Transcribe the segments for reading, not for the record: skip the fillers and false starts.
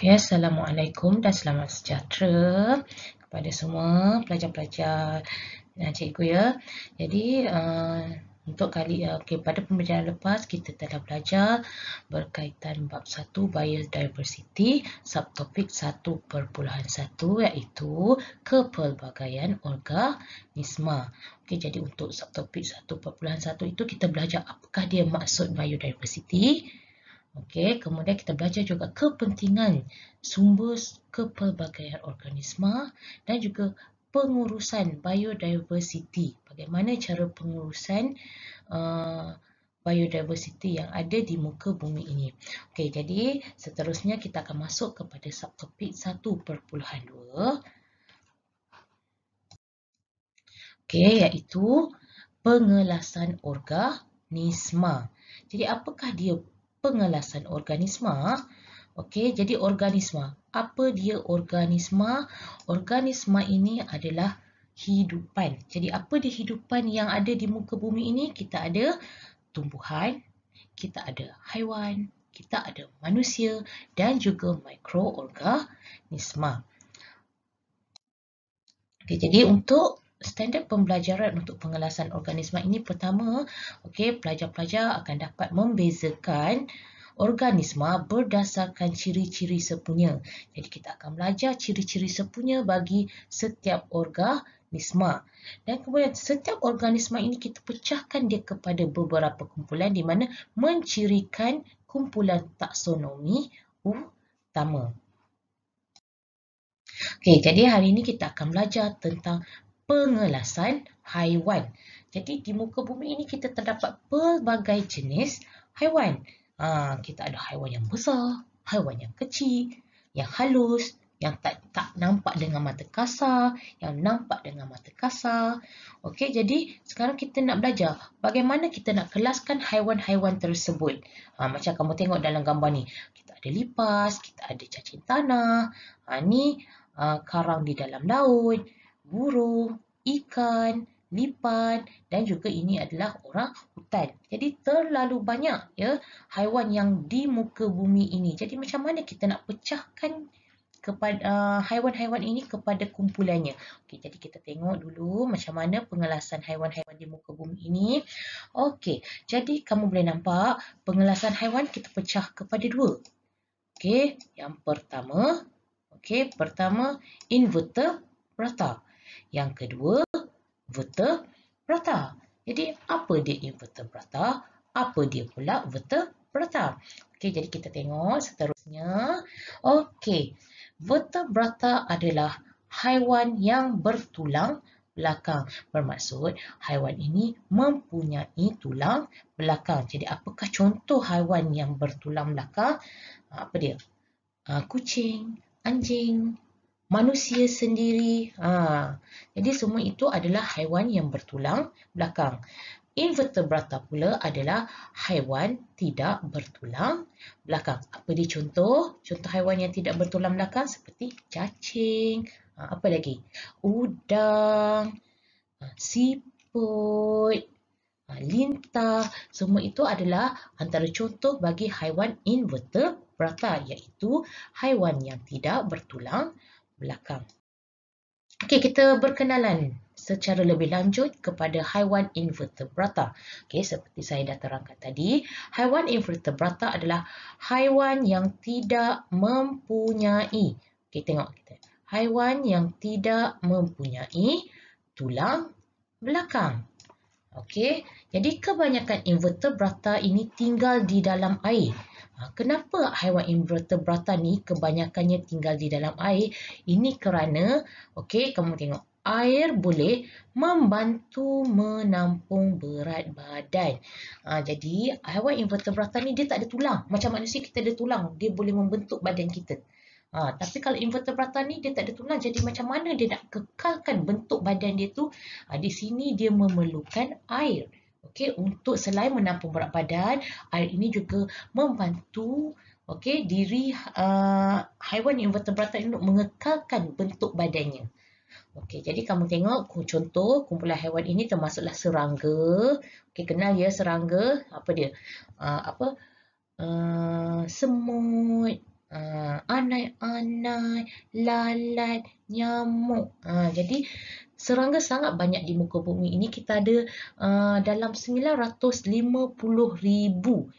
Okay, Assalamualaikum dan selamat sejahtera kepada semua pelajar-pelajar dan cikgu ya. Jadi pada pembelajaran lepas kita telah belajar berkaitan bab 1 biodiversity, subtopik 1.1 iaitu kepelbagaian organisma. Okey, jadi untuk subtopik 1.1 itu kita belajar apakah dia maksud biodiversity. Okey, kemudian kita belajar juga kepentingan sumber kepelbagaian organisma dan juga pengurusan biodiversity. Bagaimana cara pengurusan biodiversity yang ada di muka bumi ini. Okey, jadi seterusnya kita akan masuk kepada subtopik 1.2. Okey, iaitu pengelasan organisma. Jadi apakah dia pengelasan organisma? Okey, jadi organisma. Apa dia organisma? Organisma ini adalah hidupan. Jadi apa dia hidupan yang ada di muka bumi ini? Kita ada tumbuhan, kita ada haiwan, kita ada manusia dan juga mikroorganisma. Okey, jadi untuk standard pembelajaran untuk pengelasan organisma ini pertama, okey, pelajar-pelajar akan dapat membezakan organisma berdasarkan ciri-ciri sepunya. Jadi kita akan belajar ciri-ciri sepunya bagi setiap organisma. Dan kemudian setiap organisma ini kita pecahkan dia kepada beberapa kumpulan di mana mencirikan kumpulan taksonomi utama. Okey, jadi hari ini kita akan belajar tentang pengelasan haiwan. Jadi di muka bumi ini kita terdapat pelbagai jenis haiwan. Kita ada haiwan yang besar, haiwan yang kecil, yang halus, yang tak nampak dengan mata kasar, yang nampak dengan mata kasar. Okey, jadi sekarang kita nak belajar bagaimana kita nak kelaskan haiwan-haiwan tersebut. Macam kamu tengok dalam gambar ni. Kita ada lipas, kita ada cacing tanah. Ni karang di dalam laut, burung, ikan, lipan dan juga ini adalah orang hutan. Jadi terlalu banyak ya haiwan yang di muka bumi ini. Jadi macam mana kita nak pecahkan kepada haiwan-haiwan ini kepada kumpulannya. Okey, jadi kita tengok dulu macam mana pengelasan haiwan-haiwan di muka bumi ini. Okey, jadi kamu boleh nampak pengelasan haiwan kita pecah kepada dua. Okey, yang pertama invertebrata. Yang kedua, vertebrata. Jadi, apa dia invertebrata? Apa dia pula vertebrata? Okey, jadi kita tengok seterusnya. Okey, vertebrata adalah haiwan yang bertulang belakang. Bermaksud, haiwan ini mempunyai tulang belakang. Jadi, apakah contoh haiwan yang bertulang belakang? Apa dia? Kucing, anjing, manusia sendiri. Jadi semua itu adalah haiwan yang bertulang belakang. Invertebrata pula adalah haiwan tidak bertulang belakang. Apa dia contoh? Contoh haiwan yang tidak bertulang belakang seperti cacing, apa lagi? Udang, siput, lintah. Semua itu adalah antara contoh bagi haiwan invertebrata, iaitu haiwan yang tidak bertulang belakang. Okey, kita berkenalan secara lebih lanjut kepada haiwan invertebrata. Okey, seperti saya dah terangkan tadi, haiwan invertebrata adalah haiwan yang tidak mempunyai. Okey, tengok kita. Haiwan yang tidak mempunyai tulang belakang. Okey, jadi kebanyakan invertebrata ini tinggal di dalam air. Kenapa haiwan invertebrata ni kebanyakannya tinggal di dalam air? Ini kerana, okey, kamu tengok, air boleh membantu menampung berat badan. Jadi, haiwan invertebrata ni dia tak ada tulang. Macam manusia kita ada tulang, dia boleh membentuk badan kita. Tapi kalau invertebrata ni dia tak ada tulang, jadi macam mana dia nak kekalkan bentuk badan dia tu? Di sini dia memerlukan air. Okey, untuk selain menampung berat badan, air ini juga membantu diri haiwan invertebrata ini untuk mengekalkan bentuk badannya. Okey, jadi kamu tengok contoh kumpulan haiwan ini termasuklah serangga. Okey, kenal ya serangga? Apa dia? Semut, Anai-anai, lalat, nyamuk. Jadi serangga sangat banyak di muka bumi ini. Kita ada dalam 950,000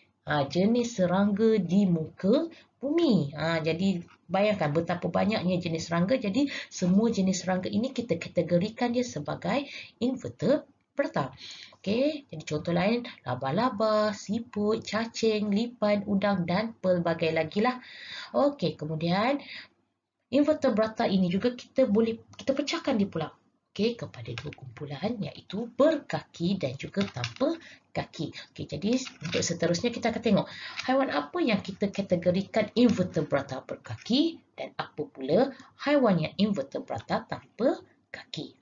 jenis serangga di muka bumi. Jadi bayangkan betapa banyaknya jenis serangga. Jadi semua jenis serangga ini kita kategorikan dia sebagai invertebrata. Okey, jadi contoh lain laba-laba, siput, cacing, lipan, udang dan pelbagai lagi lah. Okey, kemudian invertebrata ini juga kita pecahkan dia pula. Okey, kepada dua kumpulan iaitu berkaki dan juga tanpa kaki. Okey, jadi untuk seterusnya kita akan tengok haiwan apa yang kita kategorikan invertebrata berkaki dan apa pula haiwan yang invertebrata tanpa kaki.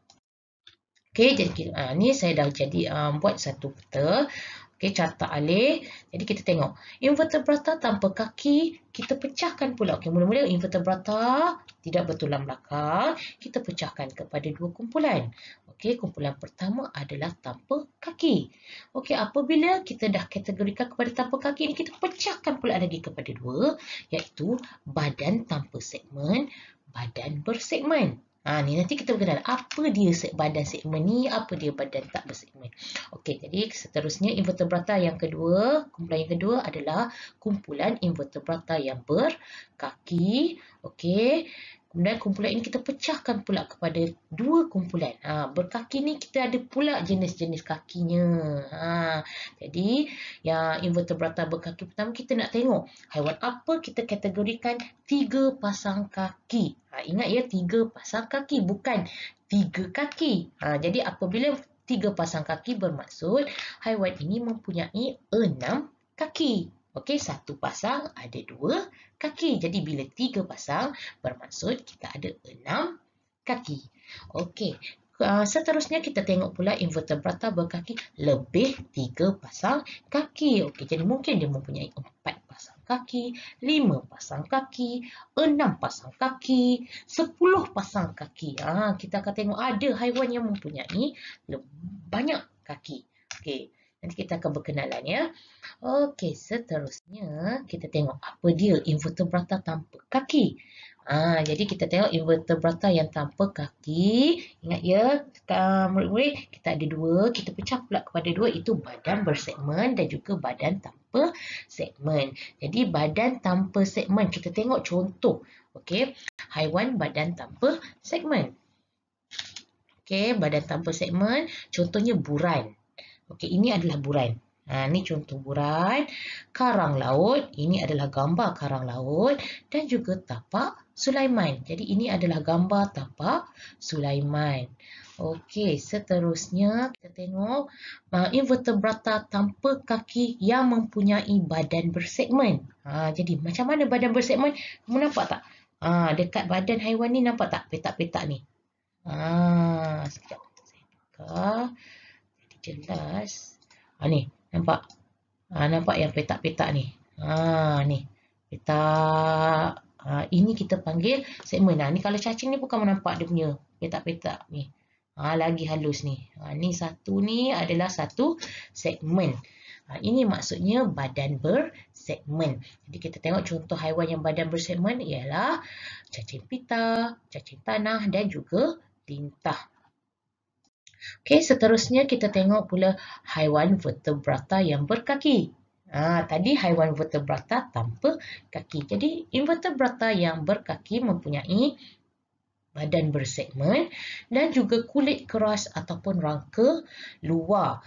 Okey, jadi ni saya dah jadi buat satu peta. Okey, carta alih. Jadi kita tengok invertebrata tanpa kaki, kita pecahkan pula. Okey, mula-mula invertebrata tidak bertulang belakang, kita pecahkan kepada dua kumpulan. Okey, kumpulan pertama adalah tanpa kaki. Okey, apabila kita dah kategorikan kepada tanpa kaki ni, kita pecahkan pula lagi kepada dua, iaitu badan tanpa segmen, badan bersegmen. Ni nanti kita berkenal apa dia badan segmen ni, apa dia badan tak bersegmen. Okey, jadi seterusnya invertebrata yang kedua, kumpulan yang kedua adalah kumpulan invertebrata yang berkaki. Okey. Kemudian kumpulan ini kita pecahkan pula kepada dua kumpulan. Berkaki ni kita ada pula jenis-jenis kakinya. Jadi yang invertebrata berkaki pertama kita nak tengok haiwan apa kita kategorikan 3 pasang kaki. Ingat ya, 3 pasang kaki bukan 3 kaki. Jadi apabila 3 pasang kaki bermaksud haiwan ini mempunyai 6 kaki. Okey, satu pasang ada 2 kaki. Jadi bila 3 pasang bermaksud kita ada 6 kaki. Okey, seterusnya kita tengok pula invertebrata berkaki lebih 3 pasang kaki. Okey, jadi mungkin dia mempunyai 4 pasang kaki, 5 pasang kaki, 6 pasang kaki, 10 pasang kaki. Kita akan tengok ada haiwan yang mempunyai banyak kaki. Okey, nanti kita akan berkenalan ya. Okey, seterusnya kita tengok apa dia invertebrata tanpa kaki. Jadi kita tengok invertebrata yang tanpa kaki. Ingat ya, murid-murid, kita ada dua. Kita pecah pula kepada dua, itu badan bersegmen dan juga badan tanpa segmen. Jadi badan tanpa segmen, kita tengok contoh. Okey, haiwan badan tanpa segmen. Okey, badan tanpa segmen, contohnya buran. Okey, ini adalah buran. Ini contoh buran. Karang laut, ini adalah gambar karang laut dan juga tapak Sulaiman. Jadi ini adalah gambar tapak Sulaiman. Okey, seterusnya kita tengok invertebrata tanpa kaki yang mempunyai badan bersegmen. Jadi macam mana badan bersegmen? Kamu nampak tak? Dekat badan haiwan ni nampak tak petak-petak ni? Sekejap. Saya buka. Jadi jelas. Ni, nampak? Nampak yang petak-petak ni? Ni, petak. Ini kita panggil segmen. Ni kalau cacing ni pun kamu nampak dia punya petak-petak ni. Lagi halus ni. Ni satu ni adalah satu segmen. Ini maksudnya badan bersegmen. Jadi kita tengok contoh haiwan yang badan bersegmen ialah cacing pita, cacing tanah dan juga lintah. Okey, seterusnya kita tengok pula haiwan vertebrata yang berkaki. Tadi haiwan vertebrata tanpa kaki. Jadi invertebrata yang berkaki mempunyai badan bersegmen dan juga kulit keras ataupun rangka luar.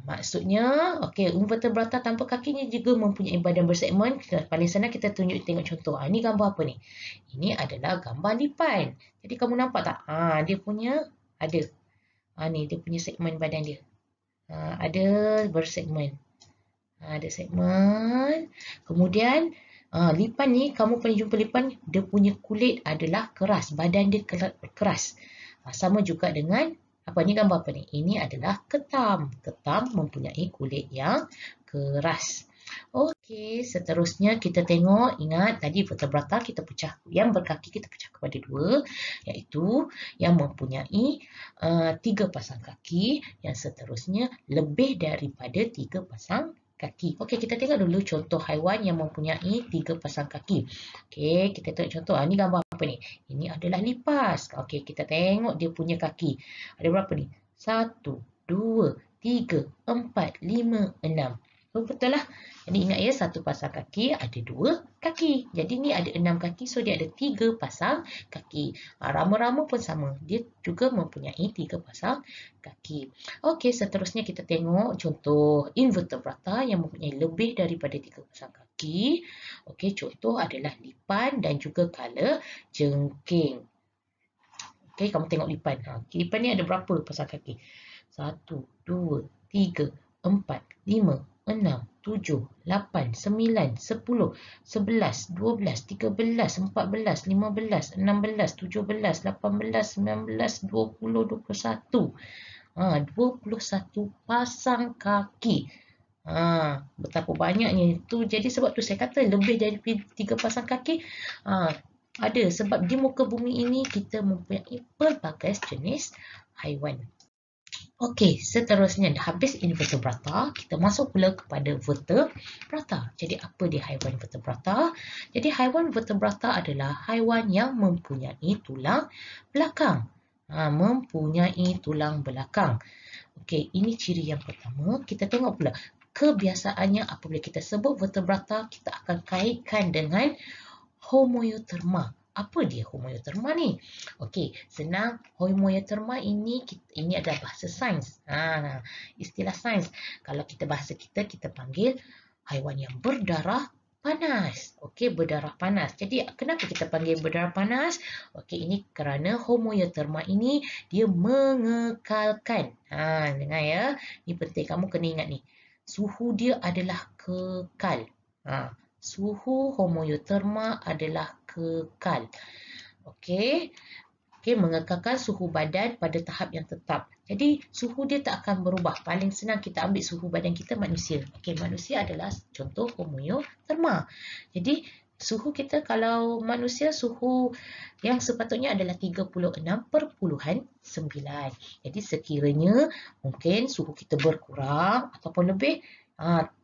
Maksudnya, okey, invertebrata tanpa kakinya juga mempunyai badan bersegmen. Paling senang kita tengok contoh. Ini gambar apa ni? Ini adalah gambar lipan. Jadi kamu nampak tak? Dia punya ada. Ni dia punya segmen badan dia. Ada bersegmen. Ada segmen. Kemudian lipan ni, kamu pernah jumpa lipan, dia punya kulit adalah keras. Badan dia keras. Sama juga dengan, ni gambar apa ni? Ini adalah ketam. Ketam mempunyai kulit yang keras. Okey, seterusnya kita tengok, ingat tadi vertebrata kita pecah, yang berkaki kita pecah kepada dua, iaitu yang mempunyai 3 pasang kaki, yang seterusnya lebih daripada 3 pasang kaki. Okey, kita tengok dulu contoh haiwan yang mempunyai 3 pasang kaki. Okey, kita tengok contoh. Ini gambar apa ni? Ini adalah lipas. Okey, kita tengok dia punya kaki. Ada berapa ni? 1, 2, 3, 4, 5, 6. So, betul lah. Jadi ingat ya, satu pasang kaki ada 2 kaki. Jadi ni ada 6 kaki. So, dia ada 3 pasang kaki. Rama-rama pun sama. Dia juga mempunyai 3 pasang kaki. Okey, seterusnya kita tengok contoh invertebrata yang mempunyai lebih daripada 3 pasang kaki. Okey, contoh adalah lipan dan juga kala jengking. Okey, kamu tengok lipan. Lipan ni ada berapa pasang kaki? 1, 2, 3, 4, 5, 6, 7, 8, 9, 10, 11, 12, 13, 14, 15, 16, 17, 18, 19, 20, 21. 21 pasang kaki. Betapa banyaknya itu. Jadi sebab tu saya kata lebih dari 3 pasang kaki. Ada sebab di muka bumi ini kita mempunyai pelbagai jenis haiwan. Okey, seterusnya habis invertebrata, kita masuk pula kepada vertebrata. Jadi apa dia haiwan vertebrata? Jadi haiwan vertebrata adalah haiwan yang mempunyai tulang belakang. Mempunyai tulang belakang. Okey, ini ciri yang pertama. Kita tengok pula kebiasaannya apabila kita sebut vertebrata, kita akan kaitkan dengan homoeoterma. Apa dia homoeoterma ni? Okey, senang. Homoeoterma ini adalah bahasa sains. Istilah sains. Kalau kita bahasa kita panggil haiwan yang berdarah panas. Okey, berdarah panas. Jadi kenapa kita panggil berdarah panas? Okey, ini kerana homoeoterma ini dia mengekalkan. Dengar ya. Ini penting, kamu kena ingat ni. Suhu dia adalah kekal. Suhu homoeoterma adalah kekal. Okey. Okey, mengekalkan suhu badan pada tahap yang tetap. Jadi, suhu dia tak akan berubah. Paling senang kita ambil suhu badan kita manusia. Okey, manusia adalah contoh homoeoterma. Jadi, suhu kita kalau manusia suhu yang sepatutnya adalah 36.9. Jadi, sekiranya mungkin suhu kita berkurang ataupun lebih,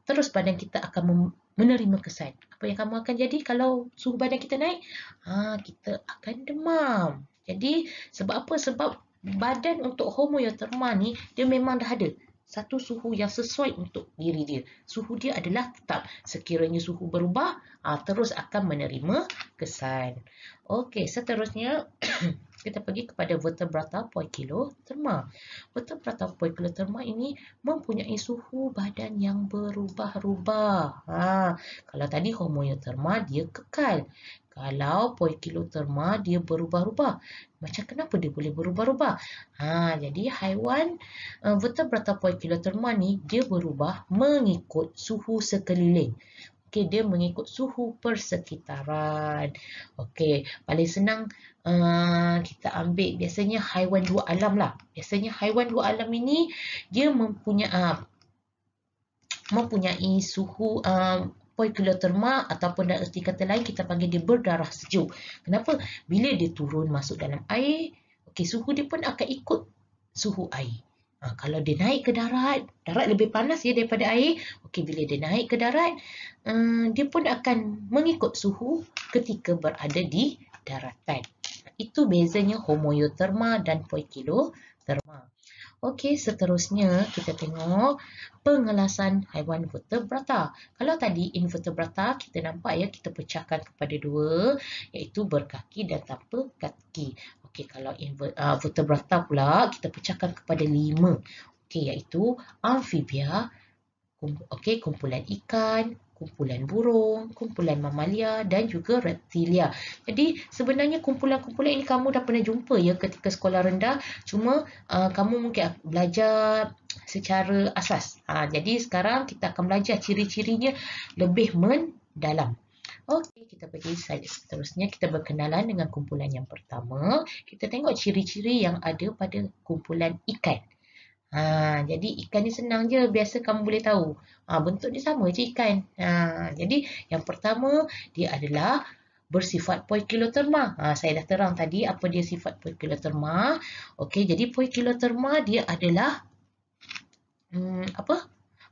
terus badan kita akan menerima kesan. Apa yang kamu akan jadi kalau suhu badan kita naik? Kita akan demam. Jadi, sebab apa? Sebab badan untuk homoeoterma ni, dia memang dah ada satu suhu yang sesuai untuk diri dia. Suhu dia adalah tetap. Sekiranya suhu berubah, terus akan menerima kesan. Okey, seterusnya kita pergi kepada vertebrata poikiloterma. Vertebrata poikiloterma ini mempunyai suhu badan yang berubah-ubah. Kalau tadi homoeoterma dia kekal. Kalau poikiloterma dia berubah-ubah. Macam kenapa dia boleh berubah-ubah? Jadi haiwan vertebrata poikiloterma ni dia berubah mengikut suhu sekeliling. Okey, dia mengikut suhu persekitaran. Okey, paling senang kita ambil biasanya haiwan dua alam lah. Biasanya haiwan dua alam ini dia mempunyai suhu poikiloterma ataupun dalam erti kata lain kita panggil dia berdarah sejuk. Kenapa? Bila dia turun masuk dalam air, okey, suhu dia pun akan ikut suhu air. Kalau dia naik ke darat lebih panas ya daripada air. Okey, bila dia naik ke darat, dia pun akan mengikut suhu ketika berada di daratan. Itu bezanya homoeoterma dan poikiloterma. Okey, seterusnya kita tengok pengelasan haiwan vertebrata. Kalau tadi invertebrata kita nampak ya kita pecahkan kepada dua, iaitu berkaki dan tanpa kaki. Okey, kalau vertebrata pula kita pecahkan kepada 5. Okey, iaitu amfibia, kumpulan ikan, kumpulan burung, kumpulan mamalia dan juga reptilia. Jadi sebenarnya kumpulan-kumpulan ini kamu dah pernah jumpa ya ketika sekolah rendah. Cuma kamu mungkin belajar secara asas. Jadi sekarang kita akan belajar ciri-cirinya lebih mendalam. Okey, kita pergi slide seterusnya. Kita berkenalan dengan kumpulan yang pertama. Kita tengok ciri-ciri yang ada pada kumpulan ikan. Jadi ikan ni senang je. Biasa kamu boleh tahu. Bentuk dia sama je ikan. Jadi yang pertama dia adalah bersifat poikiloterma. Saya dah terang tadi apa dia sifat poikiloterma. Okey, jadi poikiloterma dia adalah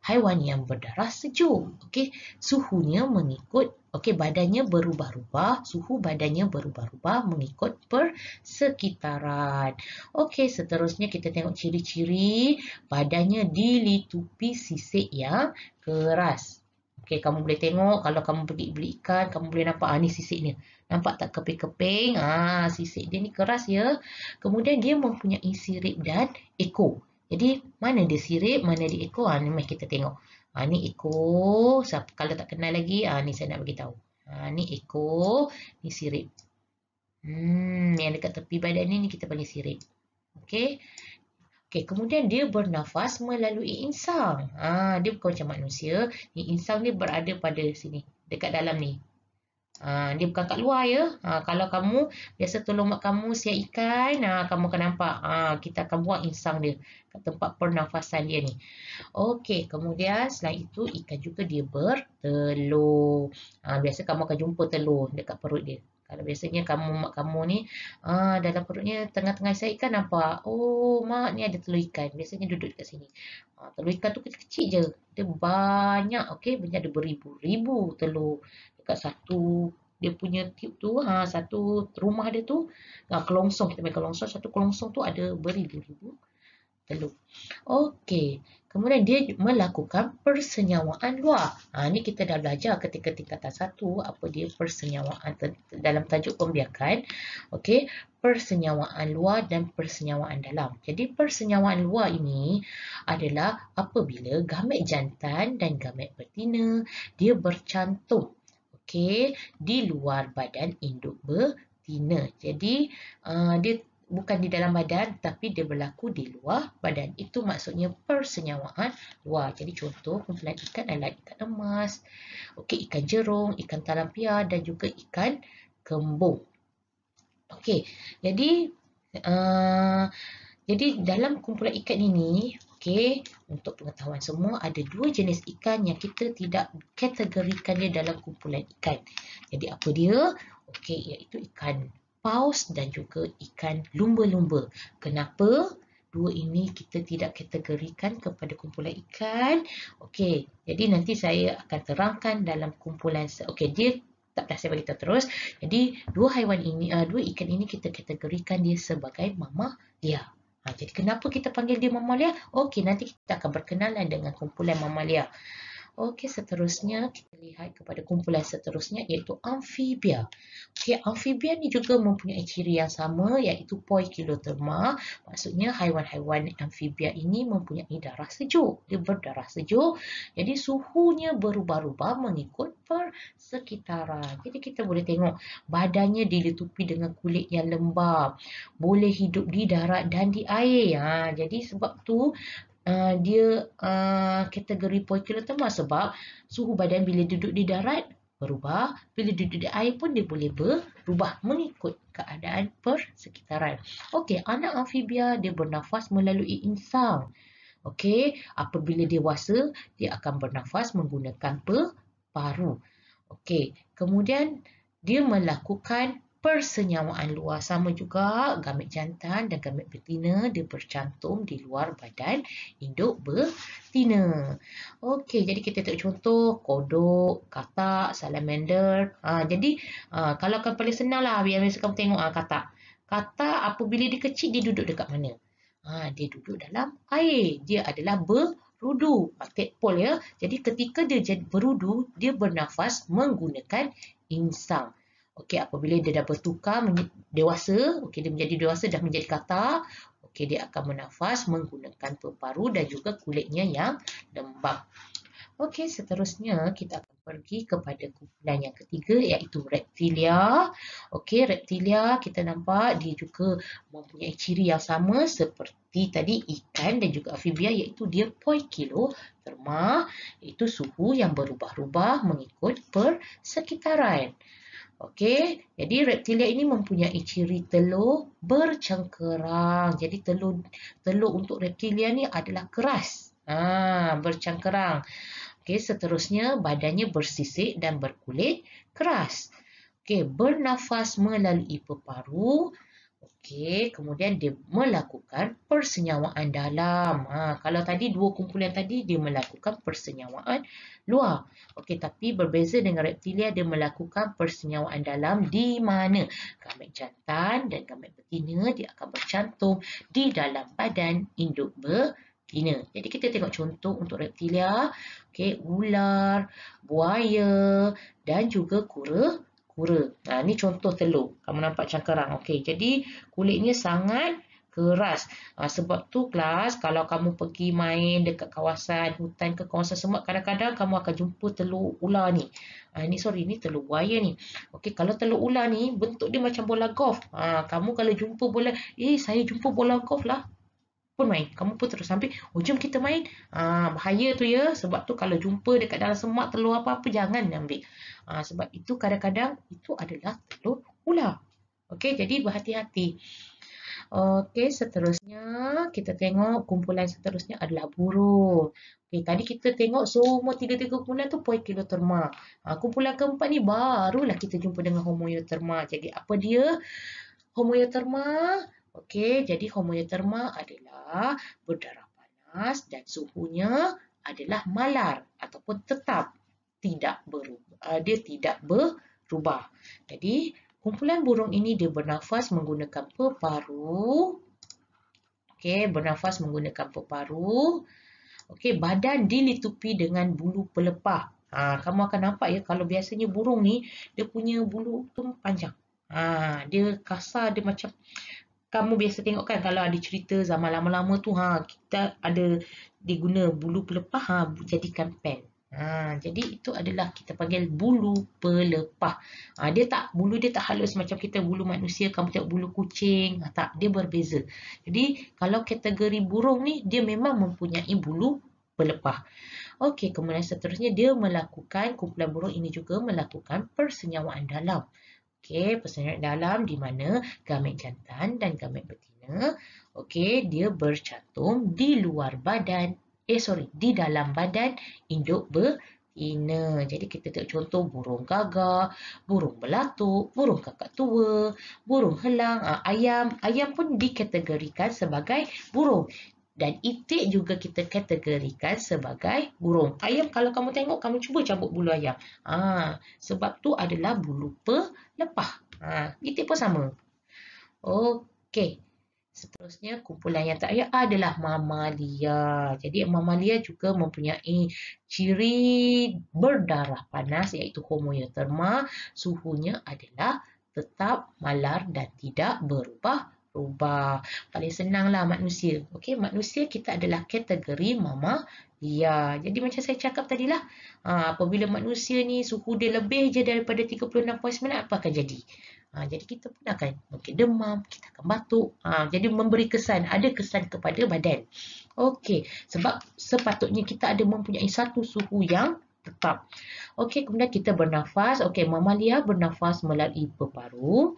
haiwan yang berdarah sejuk. Okey, suhunya mengikut, okey, badannya berubah-ubah, suhu badannya berubah-ubah mengikut persekitaran. Okey, seterusnya kita tengok ciri-ciri badannya dilitupi sisik yang keras. Okey, kamu boleh tengok kalau kamu pergi beli ikan, kamu boleh nampak ni sisiknya. Nampak tak keping-keping? Sisik dia ni keras ya. Kemudian dia mempunyai sirip dan ekor. Jadi mana dia sirip, mana dia ekor? Ni mari kita tengok. Ni ekor. Kalau tak kenal lagi, ni saya nak bagi tahu. Ni ekor, ni sirip. Yang dekat tepi badan ni kita panggil sirip. Okey. Okey, kemudian dia bernafas melalui insang. Dia bukan macam manusia. Ni insang ni berada pada sini, dekat dalam ni. Dia bukan kat luar ya. Kalau kamu biasa tolong mak kamu siap ikan, kamu akan nampak kita akan buang insang dia kat tempat pernafasan dia ni. Okey, kemudian selain itu ikan juga dia bertelur. Biasa kamu akan jumpa telur dekat perut dia. Kalau biasanya mak kamu ni dalam perutnya tengah-tengah saya ikan nampak. Oh, mak ni ada telur ikan. Biasanya duduk dekat sini. Telur ikan tu kecil-kecil je. Dia banyak, okey, ada beribu-ribu telur dekat satu dia punya tube tu, satu rumah dia tu, kelongsong, kita panggil kelongsong, satu kelongsong tu ada beribu-ribu telur. Okey, kemudian dia melakukan persenyawaan luar. Ni kita dah belajar ketika tingkatan 1 apa dia persenyawaan dalam tajuk pembiakan. Okey, persenyawaan luar dan persenyawaan dalam. Jadi persenyawaan luar ini adalah apabila gamet jantan dan gamet betina dia bercantum, okey, di luar badan induk betina. Jadi dia bukan di dalam badan tapi dia berlaku di luar badan. Itu maksudnya persenyawaan luar. Jadi contoh kumpulan ikan adalah ikan emas, okey, ikan jerung, ikan talampia dan juga ikan kembung. Okey, jadi dalam kumpulan ikan ini, okey, untuk pengetahuan semua ada 2 jenis ikan yang kita tidak kategorikan dia dalam kumpulan ikan. Jadi apa dia? Okey, iaitu ikan paus dan juga ikan lumba-lumba. Kenapa? 2 ini kita tidak kategorikan kepada kumpulan ikan. Okey, jadi nanti saya akan terangkan dalam kumpulan. Okey, dia tak dah saya beritahu terus. Jadi 2 ikan ini kita kategorikan dia sebagai mamalia. Jadi kenapa kita panggil dia mamalia? Okey, nanti kita akan berkenalan dengan kumpulan mamalia. Okey, seterusnya kita lihat kepada kumpulan seterusnya iaitu amfibia. Okey, amfibia ni juga mempunyai ciri yang sama iaitu poikiloterma. Maksudnya haiwan-haiwan amfibia ini mempunyai darah sejuk. Dia berdarah sejuk. Jadi suhunya berubah-ubah mengikut persekitaran. Jadi kita boleh tengok badannya dilitupi dengan kulit yang lembap. Boleh hidup di darat dan di air. Jadi sebab tu dia kategori poikiloterma sebab suhu badan bila duduk di darat berubah, bila duduk di air pun dia boleh berubah mengikut keadaan persekitaran. Okey, anak amfibia dia bernafas melalui insang. Okey, apabila dewasa dia akan bernafas menggunakan paru. Okey, kemudian dia melakukan persenyawaan luar, sama juga gamet jantan dan gamet betina dia bercantum di luar badan induk betina. Okey, jadi kita tengok contoh kodok, katak, salamander. Jadi kalau kan paling senang lah biasa kamu tengok katak. Katak apabila dia kecil dia duduk dekat mana? Dia duduk dalam air. Dia adalah berudu, tadpole ya. Jadi ketika dia jadi berudu, dia bernafas menggunakan insang. Okey, apabila dia dah bertukar dewasa, okey, dia menjadi dewasa dah menjadi katak, okey, dia akan bernafas menggunakan paru dan juga kulitnya yang lembap. Okey, seterusnya kita akan pergi kepada kumpulan yang ketiga iaitu reptilia. Okey, reptilia kita nampak dia juga mempunyai ciri yang sama seperti tadi ikan dan juga amfibia iaitu dia poikiloterma, iaitu suhu yang berubah-ubah mengikut persekitaran. Okey, jadi reptilia ini mempunyai ciri telur bercengkerang. Jadi telur untuk reptilia ni adalah keras. Bercengkerang. Okey, seterusnya badannya bersisik dan berkulit keras. Okey, bernafas melalui paru. Okey, kemudian dia melakukan persenyawaan dalam. Kalau tadi dua kumpulan tadi dia melakukan persenyawaan luar. Okey, tapi berbeza dengan reptilia, dia melakukan persenyawaan dalam di mana gamet jantan dan gamet betina dia akan bercantum di dalam badan induk betina. Jadi kita tengok contoh untuk reptilia, okey, ular, buaya dan juga kura. Ni contoh telur. Kamu nampak cangkerang. Okey, jadi kulitnya sangat keras. Sebab tu kelas, kalau kamu pergi main dekat kawasan hutan ke kawasan semak, kadang-kadang kamu akan jumpa telur ular ni. Ni telur buaya ni. Okey, kalau telur ular ni bentuk dia macam bola golf. Kamu kalau jumpa bola, saya jumpa bola golf lah, pun main. Kamu pun terus ambil, jom kita main. Bahaya tu ya. Sebab tu kalau jumpa dekat dalam semak telur apa-apa, jangan ambil. Sebab itu kadang-kadang itu adalah telur ular. Okey, jadi berhati-hati. Okey, seterusnya kita tengok kumpulan seterusnya adalah burung. Okey, tadi kita tengok semua tiga-tiga kumpulan tu Poikiloterma. Kumpulan keempat ni barulah kita jumpa dengan Homoeoterma. Jadi apa dia? Homoeoterma. Okey, jadi homoeoterma adalah berdarah panas dan suhunya adalah malar ataupun tetap, tidak berubah. Dia tidak berubah. Jadi kumpulan burung ini dia bernafas menggunakan peparuh. Okey, bernafas menggunakan peparuh. Okey, badan dilitupi dengan bulu pelepah. Kamu akan nampak ya, kalau biasanya burung ni dia punya bulu tu panjang. Dia kasar, dia macam kamu biasa tengok kan kalau ada cerita zaman lama-lama tu, kita ada diguna bulu pelepah jadikan pen. Jadi itu adalah kita panggil bulu pelepah. Bulu dia tak halus macam kita bulu manusia. Kamu tengok bulu kucing, tak, dia berbeza. Jadi kalau kategori burung ni dia memang mempunyai bulu pelepah. Okey, kemudian seterusnya dia melakukan, kumpulan burung ini juga melakukan persenyawaan dalam. Okey, persenyawaan dalam di mana gamet jantan dan gamet betina, okey, dia bercantum di luar badan, di dalam badan induk betina. Jadi kita tengok contoh burung gagak, burung belatuk, burung kakak tua, burung helang, ayam. Ayam pun dikategorikan sebagai burung. Dan itik juga kita kategorikan sebagai burung. Ayam kalau kamu tengok, kamu cuba cabut bulu ayam. Sebab tu adalah bulu pelepah. Itik pun sama. Okey. Seterusnya kumpulan yang terakhir adalah mamalia. Jadi mamalia juga mempunyai ciri berdarah panas iaitu homoeoterma. Suhunya adalah tetap, malar dan tidak berubah-ubah. Paling senanglah manusia. Okey, manusia kita adalah kategori mamalia. Jadi macam saya cakap tadilah, apabila manusia ni suhu dia lebih je daripada 36.9, apa akan jadi? Jadi kita pun akan mungkin demam, kita akan batuk. Jadi memberi kesan, ada kesan kepada badan. Okey, sebab sepatutnya kita ada mempunyai satu suhu yang tetap. Okey, kemudian kita bernafas. Okey, mamalia bernafas melalui peparuh.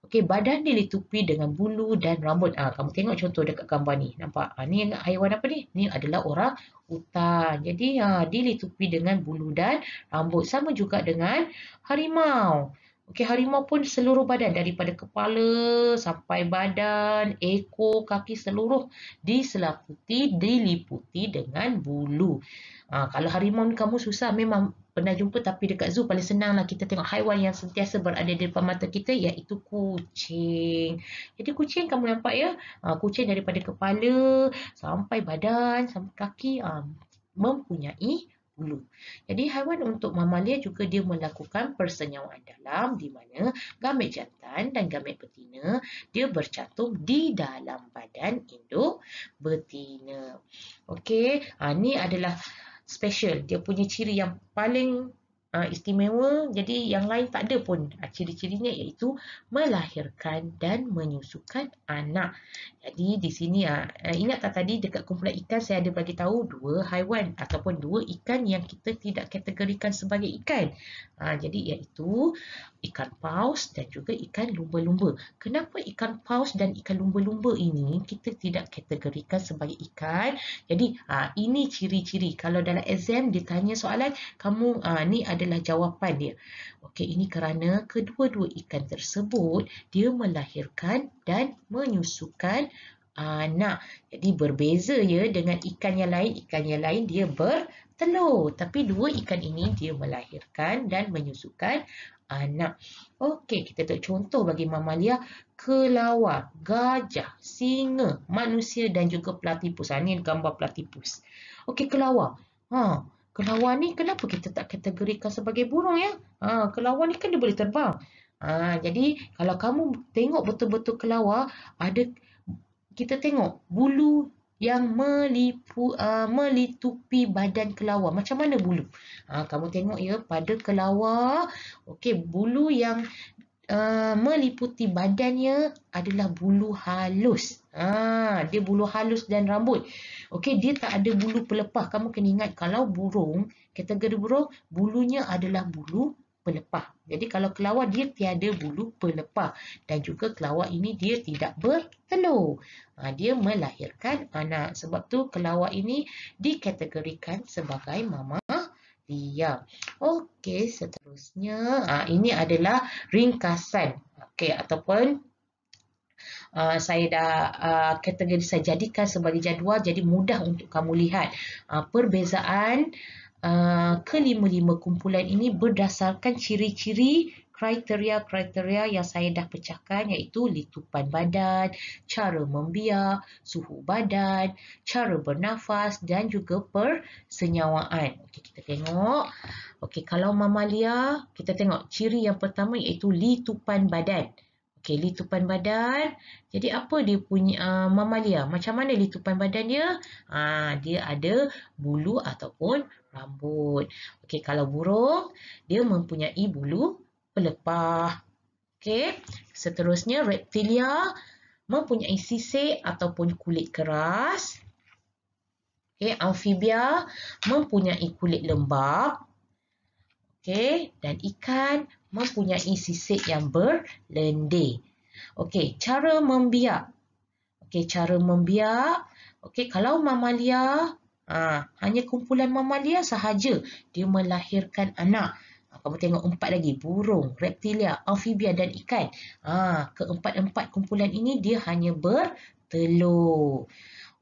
Okey, badan dilitupi dengan bulu dan rambut. Kamu tengok contoh dekat gambar ni. Nampak? Ni haiwan apa ni? Ni adalah orang hutan. Jadi dilitupi dengan bulu dan rambut. Sama juga dengan harimau. Okey, harimau pun seluruh badan daripada kepala sampai badan, ekor, kaki seluruh diliputi dengan bulu. Kalau harimau ni kamu susah memang pernah jumpa, tapi dekat zoo paling senanglah kita tengok haiwan yang sentiasa berada di depan mata kita iaitu kucing. Jadi kucing kamu nampak ya, kucing daripada kepala sampai badan sampai kaki mempunyai bulu. Jadi haiwan untuk mamalia juga dia melakukan persenyawaan dalam di mana gamet jantan dan gamet betina dia bercantum di dalam badan induk betina. Okey, ni adalah special. Dia punya ciri yang paling istimewa. Jadi yang lain tak ada pun. Ciri-cirinya iaitu melahirkan dan menyusukan anak. Jadi di sini ingat tak tadi dekat kumpulan ikan saya ada bagi tahu dua haiwan ataupun dua ikan yang kita tidak kategorikan sebagai ikan. Jadi iaitu ikan paus dan juga ikan lumba-lumba. Kenapa ikan paus dan ikan lumba-lumba ini kita tidak kategorikan sebagai ikan? Jadi ini ciri-ciri. Kalau dalam exam ditanya soalan, kamu ni adalah adalah jawapan dia. Okey, ini kerana kedua-dua ikan tersebut dia melahirkan dan menyusukan anak. Jadi berbeza ya dengan ikan yang lain. Ikan yang lain dia bertelur. Tapi dua ikan ini dia melahirkan dan menyusukan anak. Okey, kita tengok contoh bagi mamalia. Kelawar, gajah, singa, manusia dan juga platypus. Ini gambar platypus. Okey, kelawar. Kelawar ni kenapa kita tak kategorikan sebagai burung ya? Kelawar ni kan dia boleh terbang. Jadi kalau kamu tengok betul-betul kelawar, kita tengok bulu yang melitupi badan kelawar. Macam mana bulu? Kamu tengok ya pada kelawar, okey, bulu yang meliputi badannya adalah bulu halus. Dia bulu halus dan rambut. Okey, dia tak ada bulu pelepah. Kamu kena ingat kalau burung, kategori burung, bulunya adalah bulu pelepah. Jadi kalau kelawar dia tiada bulu pelepah dan juga kelawar ini dia tidak bertelur. Dia melahirkan anak. Sebab tu kelawar ini dikategorikan sebagai mamalia. Okey, seterusnya ini adalah ringkasan. Okey, ataupun saya dah saya jadikan sebagai jadual jadi mudah untuk kamu lihat perbezaan kelima-lima kumpulan ini berdasarkan ciri-ciri kriteria-kriteria yang saya dah pecahkan, iaitu litupan badan, cara membiak, suhu badan, cara bernafas dan juga persenyawaan. Okey, kita tengok. Okey, kalau mamalia, kita tengok ciri yang pertama iaitu litupan badan. Okey, litupan badan. Jadi apa dia punya mamalia? Macam mana litupan badan dia? Dia ada bulu ataupun rambut. Okey, kalau burung, dia mempunyai bulu pelepah. Okey, seterusnya reptilia mempunyai sisik ataupun kulit keras. Okey, amfibia mempunyai kulit lembap. Okey, dan ikan mempunyai sisik yang berlendir. Okey, cara membiak. Okey, cara membiak. Okey, kalau mamalia, hanya kumpulan mamalia sahaja dia melahirkan anak. Kamu tengok 4 lagi, burung, reptilia, amfibia dan ikan. Keempat-empat kumpulan ini dia hanya bertelur.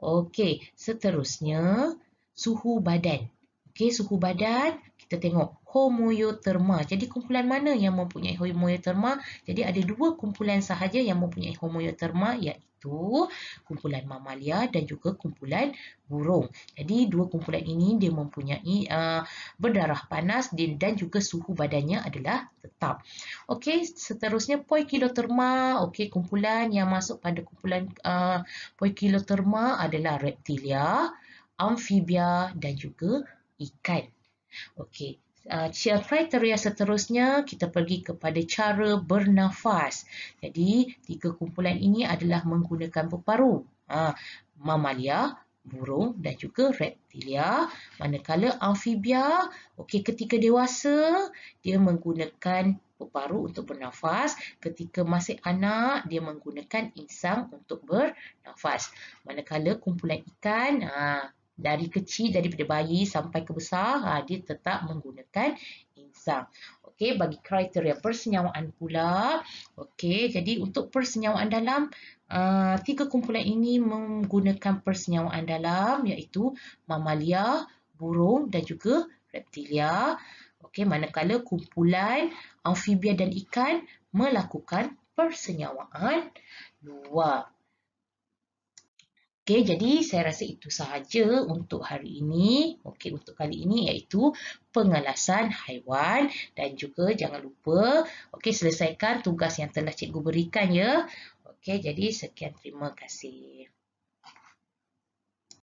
Okey, seterusnya suhu badan. Okey, suhu badan kita tengok homoeoterma. Jadi kumpulan mana yang mempunyai homoeoterma? Jadi ada dua kumpulan sahaja yang mempunyai homoeoterma, iaitu kumpulan mamalia dan juga kumpulan burung. Jadi dua kumpulan ini dia mempunyai berdarah panas dan juga suhu badannya adalah tetap. Okey, seterusnya poikiloterma. Okey, kumpulan yang masuk pada kumpulan poikiloterma adalah reptilia, amfibia dan juga ikan. Okey, kriteria seterusnya kita pergi kepada cara bernafas. Jadi, tiga kumpulan ini adalah menggunakan peparu. Mamalia, burung dan juga reptilia. Manakala amfibia, okey, ketika dewasa dia menggunakan peparu untuk bernafas. Ketika masih anak, dia menggunakan insang untuk bernafas. Manakala kumpulan ikan, dari kecil, daripada bayi sampai ke besar, dia tetap menggunakan insang. Okey, bagi kriteria persenyawaan pula. Okey, jadi untuk persenyawaan dalam, tiga kumpulan ini menggunakan persenyawaan dalam, iaitu mamalia, burung dan juga reptilia. Okey, manakala kumpulan amfibia dan ikan melakukan persenyawaan luar. Okey, jadi saya rasa itu sahaja untuk hari ini. Okey, untuk kali ini iaitu pengelasan haiwan dan juga jangan lupa selesaikan tugas yang telah cikgu berikan ya. Okey, jadi sekian, terima kasih.